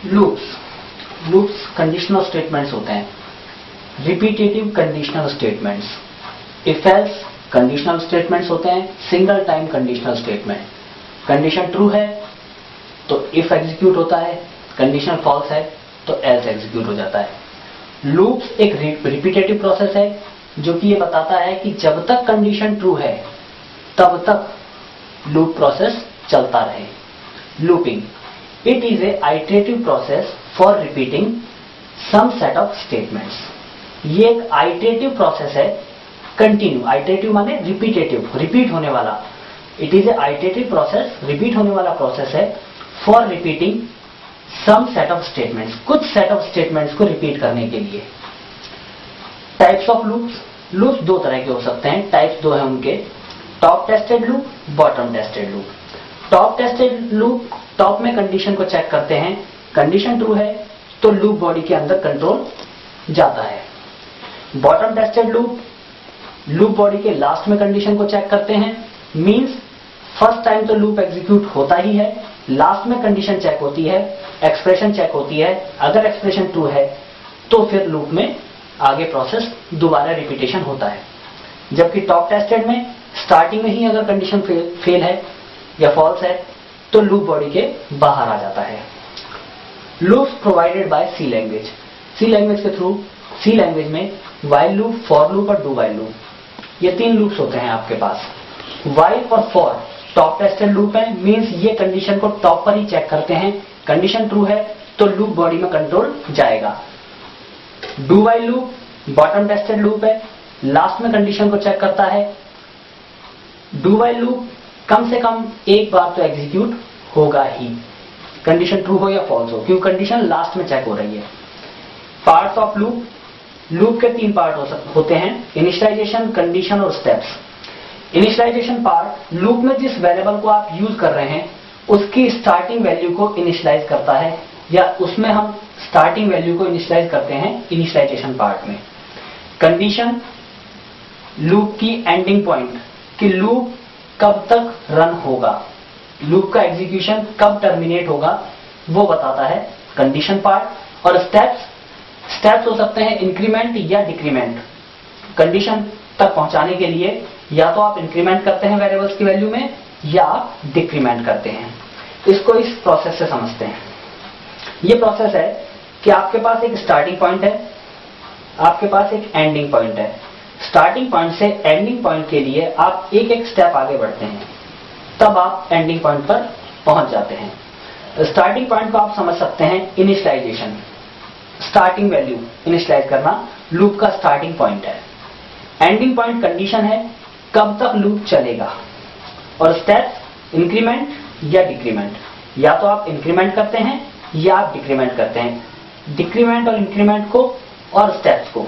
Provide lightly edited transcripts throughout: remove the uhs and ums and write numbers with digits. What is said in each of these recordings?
Loops conditional statements होते हैं, repetitive conditional statements, if else conditional statements होते हैं, single time conditional statement. Condition true है तो इफ एग्जीक्यूट होता है, कंडीशन फॉल्स है तो एल्स एग्जीक्यूट हो जाता है। लूप्स एक रिपीटेटिव प्रोसेस है जो कि ये बताता है कि जब तक कंडीशन ट्रू है तब तक लूप प्रोसेस चलता रहे। Looping, it is a iterative process for repeating some set of statements. ये एक आइटरेटिव प्रोसेस है, कंटिन्यू, आइटरेटिव माने रिपीटेटिव, रिपीट होने वाला। It is a iterative process, repeat होने वाला प्रोसेस है for repeating some set of statements, कुछ सेट ऑफ स्टेटमेंट्स को रिपीट करने के लिए। टाइप्स ऑफ लूप्स दो तरह के हो सकते हैं, टाइप्स दो हैं उनके, top tested loop, bottom tested loop. Top tested loop, top में कंडीशन को चेक करते हैं, कंडीशन ट्रू है तो लूप बॉडी के अंदर कंट्रोल जाता है। बॉटम टेस्टेड लूप बॉडी के लास्ट में कंडीशन को चेक करते हैं, मींस फर्स्ट टाइम तो लूप एग्जीक्यूट होता ही है, लास्ट में कंडीशन चेक होती है, एक्सप्रेशन चेक होती है। अगर एक्सप्रेशन ट्रू है तो फिर लूप में आगे प्रोसेस दोबारा रिपीटेशन होता है। जबकि टॉप टेस्टेड में स्टार्टिंग में ही अगर कंडीशन फेल है या फॉल्स है तो लूप बॉडी के बाहर आ जाता है। Loops provided by C language, C language के थ्रू, सी लैंग्वेज में व्हाइल लूप, फॉर लूप और डू व्हाइल लूप, ये तीन लूप्स होते हैं आपके पास। व्हाइल और फॉर टॉप टेस्टेड लूप है, मींस ये कंडीशन को टॉप पर ही चेक करते हैं, कंडीशन ट्रू है तो लूप बॉडी में कंट्रोल जाएगा। Do while loop bottom tested loop है, लास्ट में कंडीशन को चेक करता है। डू व्हाइल लूप कम से कम एक बार तो एग्जीक्यूट होगा ही, कंडीशन ट्रू हो या फॉल्स हो, क्योंकि कंडीशन लास्ट में चेक हो रही है। पार्ट्स ऑफ लूप के तीन पार्ट होते हैं, इनिशियलाइजेशन, कंडीशन और स्टेप्स। इनिशियलाइजेशन पार्ट लूप में जिस वेरिएबल को आप यूज कर रहे हैं उसकी स्टार्टिंग वैल्यू को इनिशियलाइज करता है, या उसमें हम स्टार्टिंग वैल्यू को इनिशियलाइज करते हैं इनिशियलाइजेशन पार्ट में। कंडीशन लूप की एंडिंग पॉइंट, कि लूप कब तक रन होगा, लूप का एग्जीक्यूशन कब टर्मिनेट होगा वो बताता है कंडीशन पार्ट। और स्टेप्स हो सकते हैं इंक्रीमेंट या डिक्रीमेंट। कंडीशन तक पहुंचाने के लिए या तो आप इंक्रीमेंट करते हैं वेरिएबल्स की वैल्यू में या आप डिक्रीमेंट करते हैं। इसको इस प्रोसेस से समझते हैं। ये प्रोसेस है कि आपके पास एक स्टार्टिंग पॉइंट है, आपके पास एक एंडिंग पॉइंट है। स्टार्टिंग पॉइंट से एंडिंग पॉइंट के लिए आप एक एक स्टेप आगे बढ़ते हैं, तब आप एंडिंग पॉइंट पर पहुंच जाते हैं। स्टार्टिंग पॉइंट को आप समझ सकते हैं इनिशियलाइजेशन, स्टार्टिंग वैल्यू इनिशियलाइज करना लूप का स्टार्टिंग पॉइंट है। एंडिंग पॉइंट कंडीशन है कब तक लूप चलेगा। और स्टेप्स इंक्रीमेंट या डिक्रीमेंट, या तो आप इंक्रीमेंट करते हैं या आप डिक्रीमेंट करते हैं। डिक्रीमेंट और इंक्रीमेंट को और स्टेप्स को,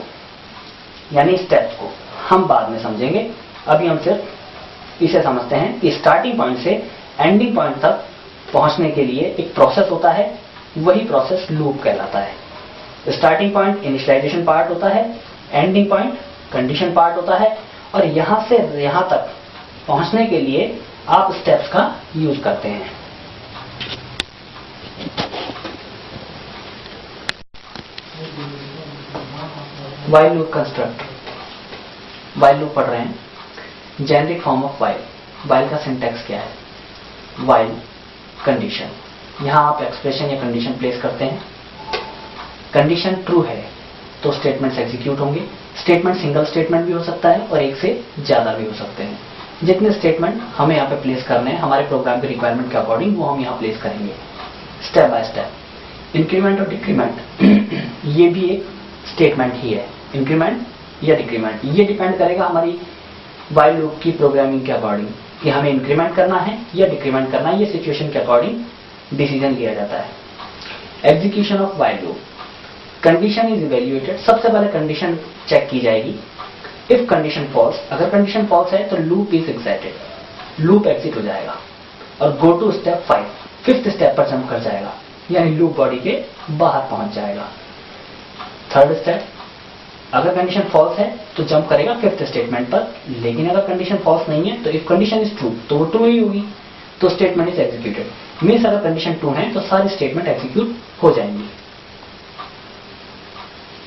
यानी स्टेप्स को हम बाद में समझेंगे, अभी हम सिर्फ इसे समझते हैं कि स्टार्टिंग पॉइंट से एंडिंग पॉइंट तक पहुंचने के लिए एक प्रोसेस होता है, वही प्रोसेस लूप कहलाता है। स्टार्टिंग पॉइंट इनिशियलाइजेशन पार्ट होता है, एंडिंग पॉइंट कंडीशन पार्ट होता है, और यहां से यहां तक पहुंचने के लिए आप स्टेप्स का यूज करते हैं। While loop construct, while loop पढ़ रहे हैं, generic form of while. While का सिंटैक्स क्या है? व्हाइल कंडीशन, यहां आप एक्सप्रेशन या कंडीशन प्लेस करते हैं। कंडीशन ट्रू है तो स्टेटमेंट्स एग्जीक्यूट होंगे। स्टेटमेंट सिंगल स्टेटमेंट भी हो सकता है और एक से ज्यादा भी हो सकते हैं। जितने स्टेटमेंट हमें यहाँ पे प्लेस करने हैं हमारे प्रोग्राम के रिक्वायरमेंट के अकॉर्डिंग, वो हम यहाँ प्लेस करेंगे स्टेप बाय स्टेप। इंक्रीमेंट और डिक्रीमेंट ये भी एक स्टेटमेंट ही है, इंक्रीमेंट या डिक्रीमेंट, ये डिपेंड करेगा हमारी व्हाइल लूप की प्रोग्रामिंग के अकॉर्डिंग कि हमें इंक्रीमेंट करना है या डिक्रीमेंट करना है। ये सिचुएशन के अकॉर्डिंग डिसीजन लिया जाता है। Execution of while loop, condition is evaluated, सबसे पहले कंडीशन चेक की जाएगी। इफ कंडीशन फॉल्स, अगर कंडीशन फॉल्स है तो loop is exited, loop exit हो जाएगा और go to step 5, fifth step पर जंप कर जाएगा, यानी लूप बॉडी के बाहर पहुंच जाएगा। थर्ड स्टेप, अगर कंडीशन फॉल्स है तो जंप करेगा फिफ्थ स्टेटमेंट पर, लेकिन अगर कंडीशन फॉल्स नहीं है तो इफ कंडीशन इज ट्रू तो वो ट्रू ही होगी, तो स्टेटमेंट इज एग्जीक्यूटेड। मीन्स अगर कंडीशन ट्रू है तो सारी स्टेटमेंट एग्जीक्यूट हो जाएंगी।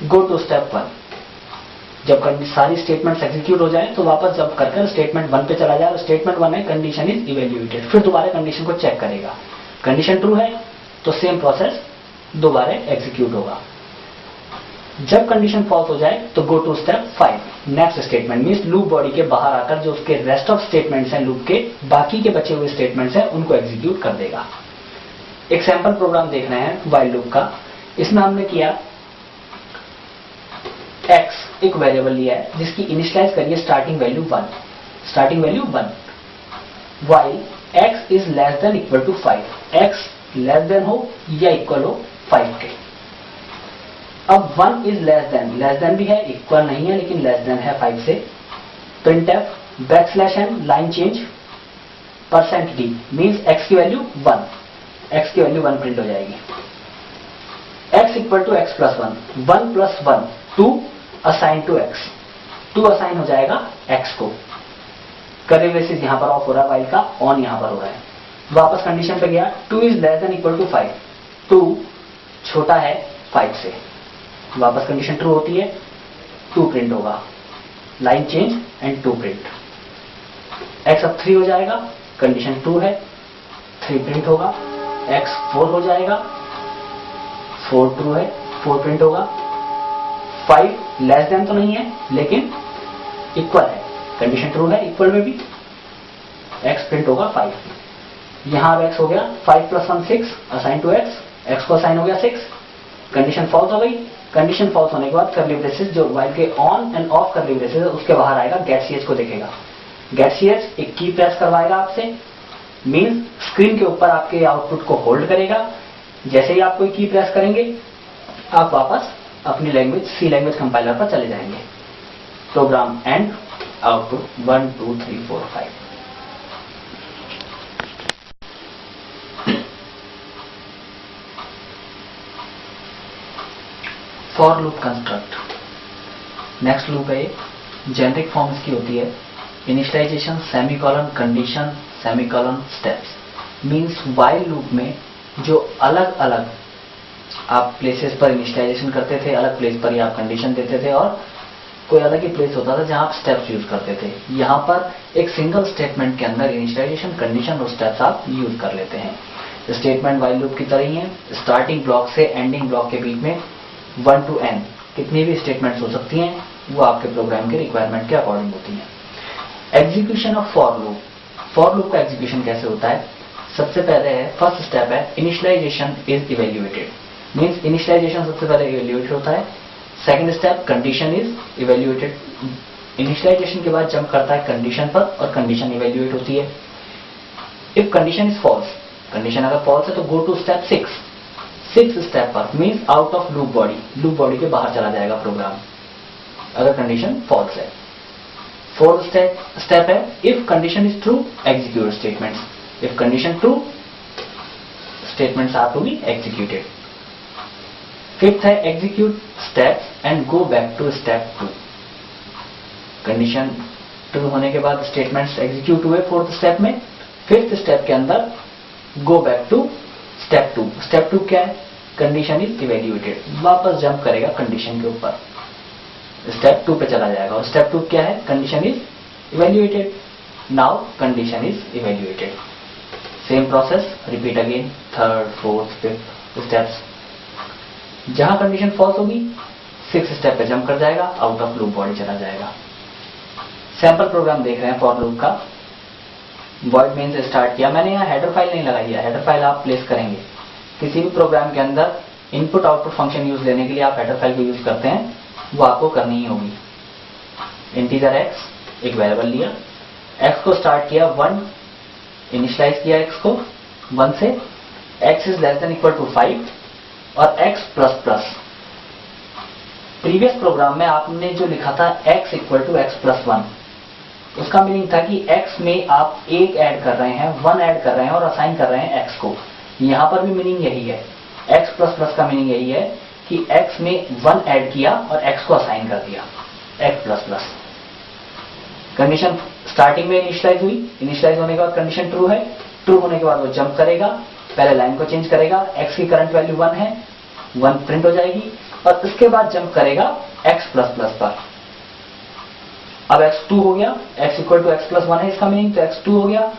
Go to step 1। जब सारी स्टेटमेंट्स एग्जीक्यूट हो जाए तो वापस जब कर स्टेटमेंट 1 पे चला जाए और स्टेटमेंट 1 है कंडीशन इज इवेल्युएटेड, फिर दोबारा कंडीशन को चेक करेगा। कंडीशन ट्रू है तो सेम प्रोसेस दोबारा एग्जीक्यूट होगा। जब कंडीशन फॉल्स हो जाए तो go to step 5। Next statement means loop body के बाहर आकर जो उसके रेस्ट ऑफ स्टेटमेंट्स हैं, लूप के बाकी के बचे हुए स्टेटमेंट्स हैं, उनको एग्जीक्यूट कर देगा। एक सैंपल प्रोग्राम देख रहे हैं व्हाइल लूप का। इसमें हमने किया x एक वेरिएबल लिया है जिसकी इनिशियलाइज करिए starting value 1, starting value 1, while x is less than equal to 5, x less than हो या इक्वल हो 5 के। अब 1 इज लेस देन भी है, इक्वल नहीं है लेकिन लेस देन है 5 से। printf \n line change %d means x की वैल्यू 1, x की वैल्यू 1 प्रिंट हो जाएगी। x equal to x plus 1, 1 plus 1 2 assign to x, 2 assign हो जाएगा x को। कर्ली ब्रेसेस यहां पर ऑफ हो रहा है, वाइल का ऑन यहां पर हो रहा है। वापस कंडीशन पे गया, 2 is less than equal to 5, 2 छोटा है 5 से। वापस कंडीशन ट्रू होती है, 2 प्रिंट होगा, line change and 2 print. x अब 3 हो जाएगा, कंडीशन ट्रू है, 3 प्रिंट होगा। x 4 हो जाएगा, 4 ट्रू है, 4 प्रिंट होगा। 5 लेस देन तो नहीं है लेकिन इक्वल है, कंडीशन ट्रू है, इक्वल में भी x प्रिंट होगा 5। यहां अब x हो गया 5 प्लस 1 6 असाइन टू x को असाइन हो गया 6। कंडीशन फॉल्स हो गई। कंडीशन फॉल्स होने के बाद कर्ली ब्रेसेस जो व्हाइल के on end of curly braces उसके बाहर आएगा, गेट ch को देखेगा। गेट ch एक की प्रेस करवाएगा आपसे, मींस स्क्रीन के ऊपर आपके आउटपुट को होल्ड करेगा। जैसे ही आप कोई की प्रेस करेंगे आप वापस अपनी लैंग्वेज सी लैंग्वेज कंपाइलर पर चले जाएंगे। Program end, output 1 2 3 4 5। For loop construct. Next loop है, जेनरिक फॉर्म इसकी होती है initialization semicolon condition semicolon steps. Means while loop में जो अलग अलग आप प्लेसेस पर इनिशियलाइजेशन करते थे, अलग प्लेस पर ही आप कंडीशन देते थे और कोई अलग ही प्लेस होता था जहां आप स्टेप्स यूज करते थे। यहां पर एक सिंगल स्टेटमेंट के अंदर इनिशियलाइजेशन कंडीशन और स्टेप्स आप यूज कर लेते हैं। स्टेटमेंट व्हाइल लूप की तरह ही है, स्टार्टिंग ब्लॉक से एंडिंग ब्लॉक के बीच में 1 to n कितनी भी स्टेटमेंट्स हो सकती हैं, वो आपके प्रोग्राम के रिक्वायरमेंट के अकॉर्डिंग होती हैं। Execution of for loop. For loop का एग्जीक्यूशन कैसे होता है? सबसे पहले है, फर्स्ट स्टेप है initialization is evaluated, means initialization सबसे पहले इवेल्युएट होता है। Second step condition is evaluated, initialization के बाद जंप करता है कंडीशन पर और कंडीशन इवेल्युएट होती है। If condition is false, condition अगर फॉल्स है तो गो टू स्टेप 6 स्टेप पर, means out of loop body, loop body के बाहर चला जाएगा प्रोग्राम अगर कंडीशन फॉल्स है। फोर्थ स्टेप है if condition is true execute statements, if condition true statements are to be executed. Fifth है execute steps and go back to step 2। Condition true होने के बाद स्टेटमेंट्स एग्जीक्यूट हुए fourth step में, fifth step के अंदर go back to step 2। Step 2 क्या है? कंडीशन इज इवेल्युएटेड, वापस जंप करेगा कंडीशन के ऊपर, स्टेप 2 पे चला जाएगा। और स्टेप 2 क्या है? Condition is evaluated, now condition is evaluated. Same process repeat again, third fourth fifth steps. जहां कंडीशन फॉल्स होगी 6 स्टेप पे जंप कर जाएगा, आउट ऑफ लूप बॉडी चला जाएगा। सैंपल प्रोग्राम देख रहे हैं फॉर लूप का। वॉइड मेन से स्टार्ट किया मैंने, यहाँ हेडर फाइल नहीं लगाई है, हेडर फाइल आप प्लेस करेंगे। किसी भी प्रोग्राम के अंदर इनपुट आउटपुट फंक्शन यूज लेने के लिए आप हेडर फाइल को यूज करते हैं, वो आपको करनी ही होगी। इंटीजर x एक वेरिएबल लिया, x को स्टार्ट किया 1, इनिशियलाइज किया x को 1 से, x is less than equal to 5 और x plus plus. Previous program में आपने जो लिखा था x equal to x plus 1, उसका मीनिंग था कि x में आप 1 ऐड कर रहे हैं, 1 ऐड कर रहे हैं और असाइन कर रहे हैं x को। यहां पर भी मीनिंग यही है, x प्लस प्लस का मीनिंग यही है कि x में 1 ऐड किया और x को असाइन कर दिया, x plus plus. Condition starting में इनिशियलाइज हुई, इनिशियलाइज होने के बाद कंडीशन ट्रू है, ट्रू होने के बाद वो जंप करेगा, पहले लाइन को चेंज करेगा, x की करंट वैल्यू 1 है, 1 प्रिंट हो जाएगी और उसके बाद जंप करेगा x प्लस प्लस पर। अब x2 हो गया, x equal to x plus 1 है इसका मीनिंग, तो x2 हो गया,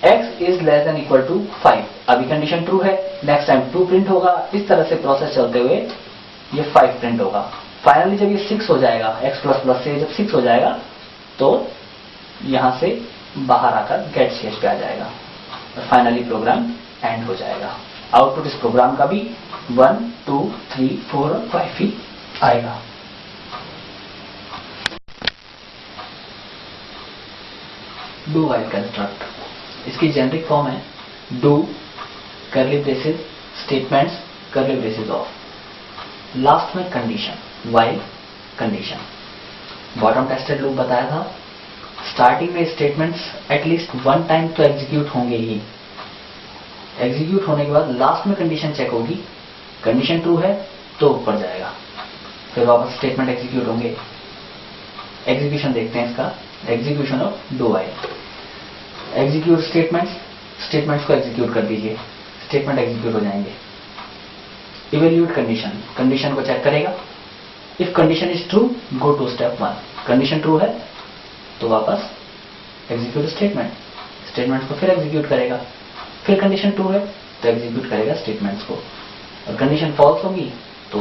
x is less than equal to 5। अभी कंडीशन ट्रू है, नेक्स्ट टाइम 2 प्रिंट होगा। इस तरह से प्रोसेस चलते हुए ये 5 प्रिंट होगा। फाइनली जब ये 6 हो जाएगा, x प्लस प्लस से जब 6 हो जाएगा तो यहां से बाहर आकर गेट स्टेज पे आ जाएगा और फाइनली प्रोग्राम एंड हो जाएगा। आउटपुट इस प्रोग्राम का भी 1, 2, 3, 4 और 5 ही आएगा। डू व्हाइल कंस्ट्रक्ट, इसकी जेनरिक फॉर्म है do curly braces statements curly braces off, last में condition while condition. Bottom tested loop बताया था, स्टार्टिंग में स्टेटमेंट्स एटलीस्ट 1 टाइम तो एग्जीक्यूट होंगे ही। एग्जीक्यूट होने के बाद लास्ट में कंडीशन चेक होगी, कंडीशन ट्रू है तो ऊपर जाएगा, फिर वापस स्टेटमेंट एग्जीक्यूट होंगे। एग्जीक्यूशन देखते हैं इसका, execution of do while. Execute statements को एग्जीक्यूट कर दीजिए, स्टेटमेंट एग्जीक्यूट हो जाएंगे। इवेल्यूट कंडीशन को चेक करेगा। If condition is true go to step 1, condition true है तो वापस एग्जीक्यूट स्टेटमेंट को फिर एग्जीक्यूट करेगा। फिर कंडीशन ट्रू है तो एग्जीक्यूट करेगा स्टेटमेंट्स को, और कंडीशन फॉल्स होगी तो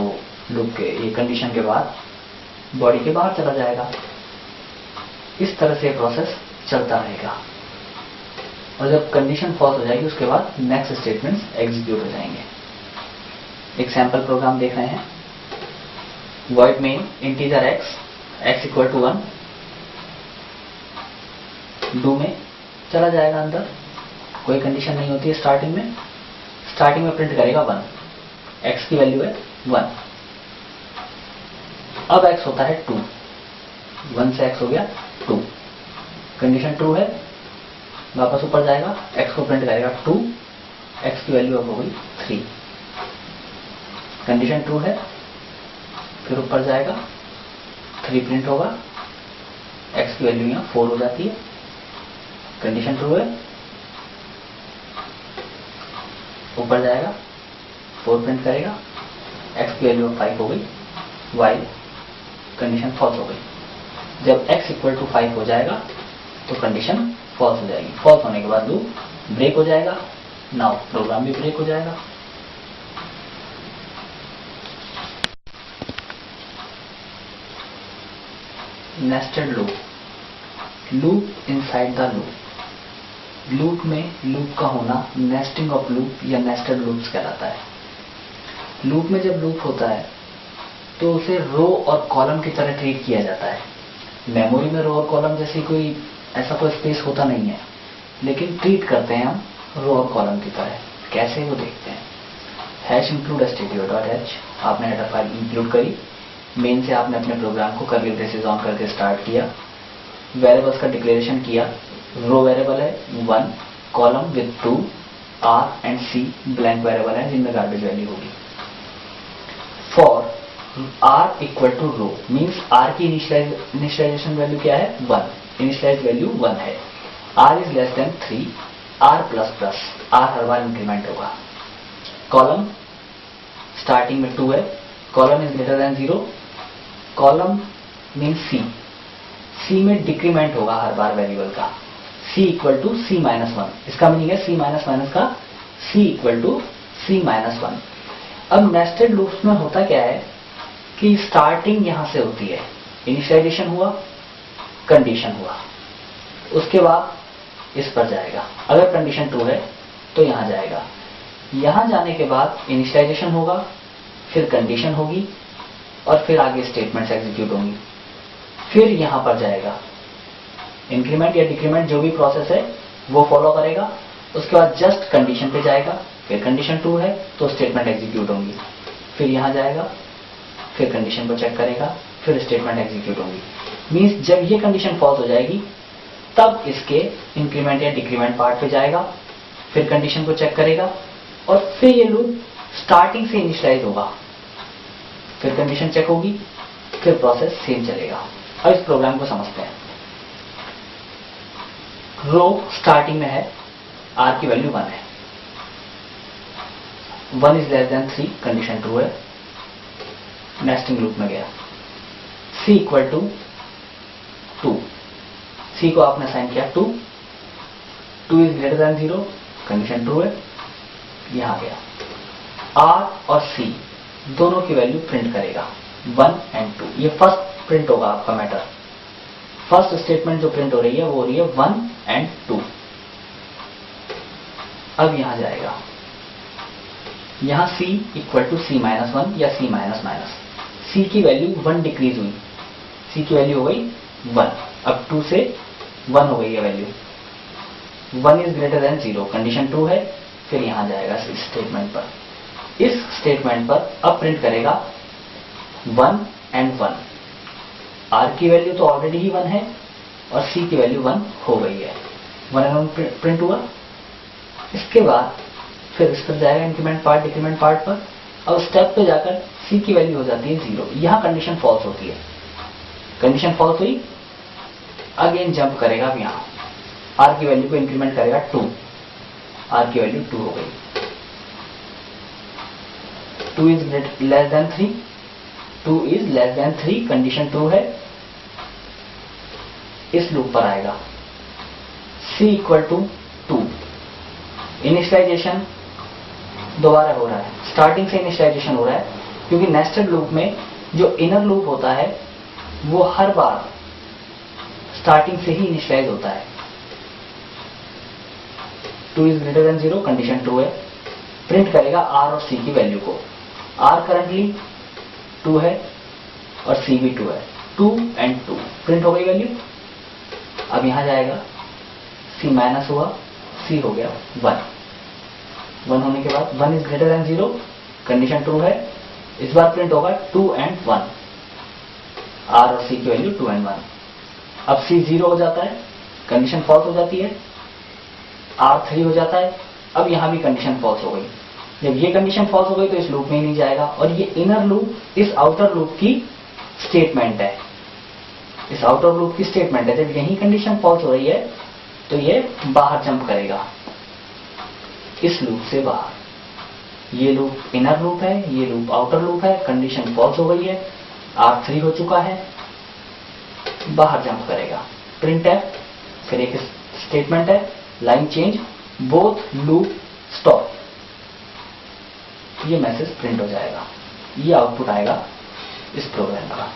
लूप के ये कंडीशन के बाद बॉडी के बाहर चला जाएगा। इस तरह से प्रोसेस चलता रहेगा और जब कंडीशन फॉल्स हो जाएगी उसके बाद नेक्स्ट स्टेटमेंट्स एग्जीक्यूट हो जाएंगे। एक सैंपल प्रोग्राम देख रहे हैं, void main integer x equal to 1, do में चला जाएगा अंदर, कोई कंडीशन नहीं होती है स्टार्टिंग में प्रिंट करेगा 1, x की वैल्यू है 1। अब x होता है 2, 1 से x हो गया 2, कंडीशन ट्रू है वापस ऊपर जाएगा, x को प्रिंट करेगा 2, x की वैल्यू अब हो गई 3, कंडीशन ट्रू है फिर ऊपर जाएगा 3 प्रिंट होगा, x की वैल्यू यहां 4 हो जाती है, कंडीशन ट्रू है ऊपर जाएगा 4 प्रिंट करेगा, x की वैल्यू 5 हो गई, while कंडीशन फॉल्स हो गई। जब x इक्वल टू 5 हो जाएगा तो कंडीशन फॉल्स हो जाएगी। फॉल्स होने के बाद लूप ब्रेक हो जाएगा, नाउ प्रोग्राम भी ब्रेक हो जाएगा। Nested loop inside the loop में लूप का होना नेस्टिंग ऑफ लूप या नेस्टेड लूप्स कहलाता है। लूप में जब लूप होता है तो उसे रो और कॉलम की तरह ट्रीट किया जाता है। मेमोरी में रो और कॉलम जैसी कोई ऐसा कोई स्पेस होता नहीं है, लेकिन ट्रीट करते हैं हम रो और कॉलम की तरह। कैसे वो देखते हैं। हैश इंक्लूड stdio.h, आपने हेडर फाइल इंक्लूड करी, मेन से आपने अपने प्रोग्राम को कर्ली ब्रेसेस ऑन करके स्टार्ट किया, वेरिएबल्स का डिक्लेरेशन किया। रो वेरिएबल है 1, column with 2, r and c blank variable है जिनमें गार्बेज वैल्यू होगी। For r equal to row means r की इनिशियलाइजेशन वैल्यू क्या है 1, इनिशियलाइज वैल्यू 1 है। r is less than 3, r plus plus, r हर बार इंक्रीमेंट होगा। कॉलम स्टार्टिंग में 2 है, column is greater than 0, column means c में डिक्रीमेंट होगा हर बार वेरिएबल का, c equal to c minus 1, इसका मीनिंग है c माइनस माइनस का c equal to c minus 1। अब नेस्टेड लूप्स में होता क्या है कि स्टार्टिंग यहां से होती है, इनिशियलाइजेशन हुआ, कंडीशन हुआ, उसके बाद इस पर जाएगा। अगर कंडीशन ट्रू है तो यहां जाएगा, यहां जाने के बाद इनिशियलाइजेशन होगा, फिर कंडीशन होगी और फिर आगे स्टेटमेंट्स एग्जीक्यूट होंगी, फिर यहां पर जाएगा, इंक्रीमेंट या डिक्रीमेंट जो भी प्रोसेस है वो फॉलो करेगा, उसके बाद जस्ट कंडीशन पे जाएगा, फिर कंडीशन ट्रू है तो स्टेटमेंट एग्जीक्यूट होंगी, फिर यहां जाएगा, फिर कंडीशन को चेक करेगा, फिर स्टेटमेंट एग्जीक्यूट होंगी। मीन्स जब ये कंडीशन फॉल्स हो जाएगी तब इसके इंक्रीमेंट या डिक्रीमेंट पार्ट पे जाएगा, फिर कंडीशन को चेक करेगा और फिर ये लूप स्टार्टिंग से इनिशियलाइज होगा, फिर कंडीशन चेक होगी, फिर प्रोसेस सेम चलेगा। अब इस प्रोग्राम को समझते हैं। रो स्टार्टिंग में है, r की वैल्यू 1 है, 1 is less than 3 condition true है, नेस्टिंग लूप में गया। C इक्वल टू 2, C को आपने असाइन किया 2 is greater than 0 condition true है, यहां गया। R और C दोनों की वैल्यू प्रिंट करेगा 1 एंड 2। ये फर्स्ट प्रिंट होगा आपका मैटर। फर्स्ट स्टेटमेंट जो प्रिंट हो रही है वो हो रही है 1 एंड 2। अब यहां जाएगा, यहां C equal to C minus 1 या C माइनस माइनस। C की वैल्यू 1 डिक्रीज हुई, C की वैल्यू हो गई 1, अब 2 से 1 हो गई है value. 1 is greater than 0 condition true है, फिर यहां जाएगा इस स्टेटमेंट पर। इस स्टेटमेंट पर अब प्रिंट करेगा 1 एंड 1। R की वैल्यू तो ऑलरेडी ही 1 है और C की वैल्यू 1 हो गई है, 1 एंड 1 प्रिंट हुआ। इसके बाद फिर इस पर जाएगा इंक्रीमेंट पार्ट डिक्रीमेंट पार्ट पर। अब स्टेप पे जाकर C की वैल्यू हो जाती है 0, यहां कंडीशन फॉल्स होती है। कंडीशन फॉल्स हुई, अगेन जंप करेगा। अब यहां R की वैल्यू को इंक्रीमेंट करेगा 2, R की वैल्यू 2 हो गई। 2 is less than 3, 2 is less than 3 condition true है। इस लूप पर आएगा C इक्वल टू 2। इनिशियलाइजेशन दोबारा हो रहा है, स्टार्टिंग से इनिशियलाइजेशन हो रहा है, क्योंकि नेस्टेड लूप में जो इनर लूप होता है वो हर बार स्टार्टिंग से ही इनिशियलाइज होता है। 2 is greater than 0 condition true है, प्रिंट करेगा R और C की वैल्यू को। R करंटली 2 है और C भी 2 है, 2 एंड 2 प्रिंट हो गई वैल्यू। अब यहां जाएगा, C माइनस हुआ, C हो गया 1 होने के बाद 1 is greater than 0 condition true है। इस बार प्रिंट होगा 2 एंड 1, R और C की वैल्यू 2 एंड 1। अब C 0 हो जाता है, कंडीशन फॉल्स हो जाती है, R 3 हो जाता है। अब यहां भी कंडीशन फॉल्स हो गई। जब ये कंडीशन फॉल्स हो गई तो इस लूप में ही नहीं जाएगा, और ये इनर लूप इस आउटर लूप की स्टेटमेंट है, इस आउटर लूप की स्टेटमेंट है। जब यही कंडीशन फॉल्स हो रही है तो ये बाहर जंप करेगा, इस लूप से बाहर। ये लूप इनर लूप है, ये लूप आउटर लूप है, कंडीशन फॉल्स हो गई है, R3 हो चुका है, बाहर जंप करेगा। प्रिंट है, फिर एक स्टेटमेंट है line change both loop stop, ये मैसेज प्रिंट हो जाएगा। ये आउटपुट आएगा इस प्रोग्राम का।